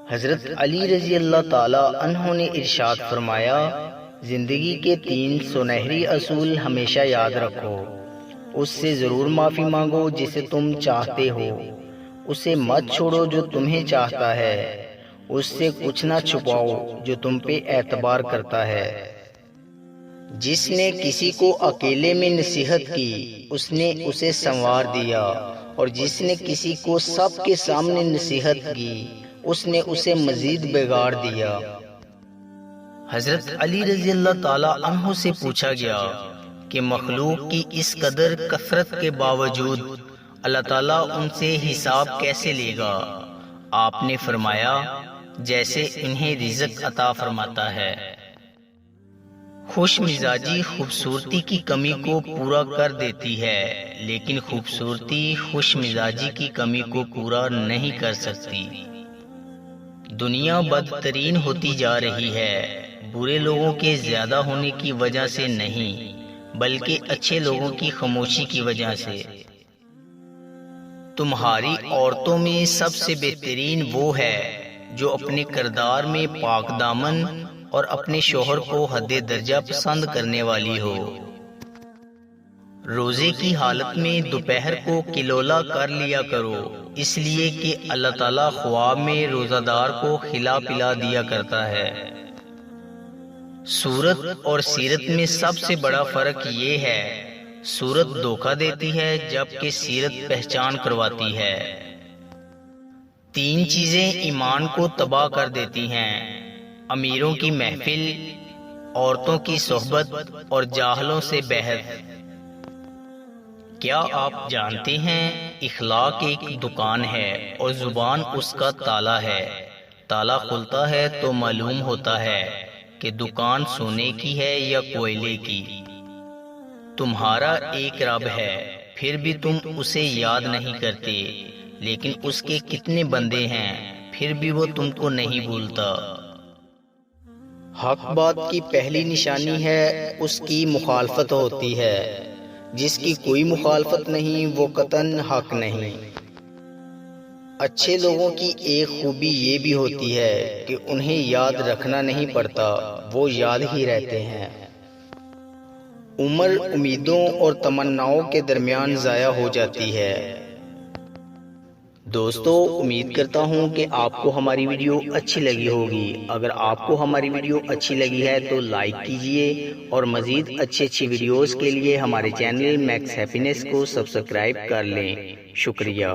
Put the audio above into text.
حضرت علی رضی اللہ تعالی عنہ نے ارشاد فرمایا، زندگی کے 3 سنہری اصول ہمیشہ یاد رکھو۔ اس سے ضرور معافی مانگو جسے تم چاہتے ہو، اسے مت چھوڑو جو تمہیں چاہتا ہے، اس سے کچھ نہ چھپاؤ جو تم پہ اعتبار کرتا ہے۔ جس نے کسی کو اکیلے میں نصیحت کی اس نے اسے سنوار دیا، اور جس نے کسی کو سب کے سامنے نصیحت کی اس نے اسے مزید بگاڑ دیا۔ حضرت علی رضی اللہ تعالی عنہ سے پوچھا گیا کہ مخلوق کی اس قدر کثرت کے باوجود اللہ تعالیٰ ان سے حساب کیسے لے گا؟ آپ نے فرمایا، جیسے انہیں رزق عطا فرماتا ہے۔ خوش مزاجی خوبصورتی کی کمی کو پورا کر دیتی ہے، لیکن خوبصورتی خوش مزاجی کی کمی کو پورا نہیں کر سکتی۔ دنیا بدترین ہوتی جا رہی ہے، برے لوگوں کے زیادہ ہونے کی وجہ سے نہیں بلکہ اچھے لوگوں کی خاموشی کی وجہ سے۔ تمہاری عورتوں میں سب سے بہترین وہ ہے جو اپنے کردار میں پاک دامن اور اپنے شوہر کو حد درجہ پسند کرنے والی ہو۔ روزے کی حالت میں دوپہر کو کلولا کر لیا کرو، اس لیے کہ اللہ تعالیٰ خواب میں روزہ دار کو کھلا پلا دیا کرتا ہے۔ صورت اور سیرت میں سب سے بڑا فرق یہ ہے، صورت دھوکہ دیتی ہے جبکہ سیرت پہچان کرواتی ہے۔ 3 چیزیں ایمان کو تباہ کر دیتی ہیں: امیروں کی محفل، عورتوں کی صحبت اور جاہلوں سے بحث۔ کیا آپ جانتے ہیں اخلاق ایک دکان ہے اور زبان اس کا تالا ہے۔ تالا کھلتا ہے تو معلوم ہوتا ہے کہ دکان سونے کی ہے یا کوئلے کی۔ تمہارا ایک رب ہے پھر بھی تم اسے یاد نہیں کرتے، لیکن اس کے کتنے بندے ہیں پھر بھی وہ تم کو نہیں بھولتا۔ حق بات کی پہلی نشانی ہے اس کی مخالفت ہوتی ہے، جس کی کوئی مخالفت نہیں وہ قطعاً حق نہیں۔ اچھے لوگوں کی ایک خوبی یہ بھی ہوتی ہے کہ انہیں یاد رکھنا نہیں پڑتا، وہ یاد ہی رہتے ہیں۔ عمر امیدوں اور تمناؤں کے درمیان ضائع ہو جاتی ہے۔ دوستو، امید کرتا ہوں کہ آپ کو ہماری ویڈیو اچھی لگی ہوگی۔ اگر آپ کو ہماری ویڈیو اچھی لگی ہے تو لائک کیجئے، اور مزید اچھی ویڈیوز کے لیے ہمارے چینل میکس ہیپینس کو سبسکرائب کر لیں۔ شکریہ۔